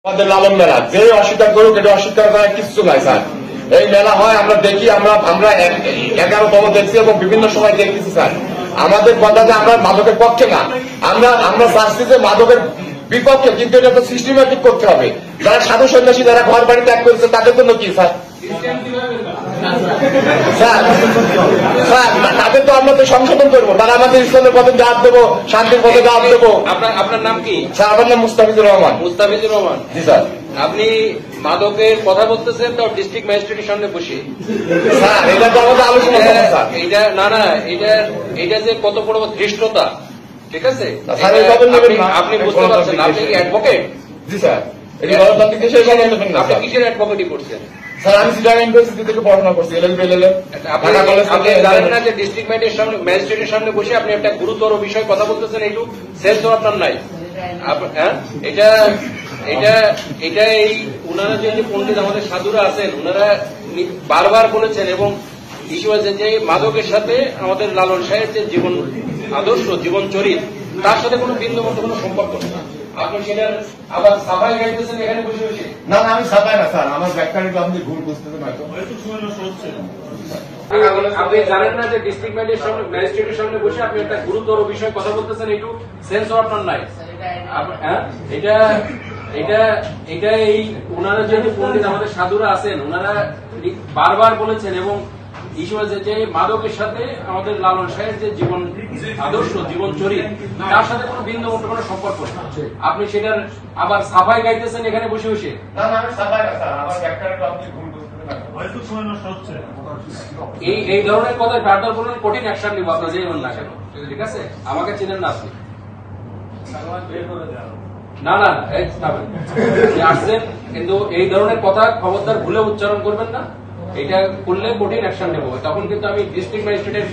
আমাদের লালন মেলা যে অস্বীকার করুক এটা অস্বীকার করার কিছু নাই স্যার। এই মেলা হয় আমরা দেখি, আমরা 11তম দেখছি এবং বিভিন্ন সময় দেখতেছি স্যার। আমাদের কথা যে আমরা মাদকের পক্ষে না, আমরা চাচ্ছি যে মাদকের বিপক্ষে, কিন্তু এটা তো সিস্টেমেটিক করতে হবে। যারা সাধু সন্ন্যাসী যারা ঘর বাড়ি ত্যাগ করেছে তাদের জন্য কি স্যার? তাদের তো আমরা তো সংশোধন করবো, তারা আমাদের ইসলামের পথে দাওয়াত দেবো, শান্তির পথে দাওয়াত দেবো। আপনার নাম কি? স্যার আমার নাম মুস্তাফিজুর রহমান। মুস্তাফিজুর রহমান। জি স্যার। আপনি মাদকের কথা বলতেছেন তো ডিস্ট্রিক্ট ম্যাজিস্ট্রেটের সামনে বসে। স্যার এটা তো আমাদের আলোচনা স্যার। এটা না এটা যে কত বড় ধৃষ্টতা, ঠিক আছে? আপনি বুঝতে পারছেন, আপনি অ্যাডভোকেট? জি স্যার। আপনি কিসের অ্যাডভোকেটি করছেন? স্যার আমি সিটাং ইউনিভার্সিটি থেকে পড়াশোনা করছি, LLB LLM। আপনি জানেন না যে ডিস্ট্রিক্ট ম্যাজিস্ট্রেটের সামনে বসে আপনি একটা গুরুতর বিষয় কথা বলতেছেন, একটু সেন্স তো আপনার নাই। হ্যাঁ, এটা এই ওনারা যে পণ্ডিত আমাদের সাধুরা আছেন, ওনারা বারবার বলেছেন এবং ইস্যু আছে যে মাদকের সাথে আমাদের লালন সাহেব যে জীবন আদর্শ, জীবন চরিত, তার সাথে কোনো বিন্দু মতো কোনো সম্পর্ক নেই। আপনি সেটার আবার সাফাই গাইতেছেন এখানে বসে বসে। না আমি সাফাই না স্যার, আমার ব্যাখ্যাটা আপনি ভুল বুঝতেছেন হয়তো। আপনি জানেন না যে ডিস্ট্রিক্ট ম্যাজিস্ট্রেটের সামনে বসে আপনি একটা গুরুতর বিষয় কথা বলতেছেন, একটু সেন্স আপনার নাই। হ্যাঁ, এটা এই ওনারা যে পণ্ডিত আমাদের সাধুরা আছেন, ওনারা বারবার বলেছেন এবং ইস্যু আছে যে মাদকের সাথে আমাদের লালন সাহেব যে জীবন আদর্শ, জীবন চরিত, তার সাথে কোনো বিন্দু মতো কোনো সম্পর্ক নেই। আপনি সেটার আবার সাফাই গাইতেছেন এখানে বসে বসে। এই ধরনের কথা ফার্দার বলুন, কঠিন অ্যাকশন নিব আপনার যে না কেন, ঠিক আছে? আমাকে চিনেন না আপনি? না আসছেন, কিন্তু এই ধরনের কথা খবরদার ভুলে উচ্চারণ করবেন না। এটা করলে কঠিন অ্যাকশন নেব, তখন কিন্তু আমি ডিস্ট্রিক্ট ম্যাজিস্ট্রেটের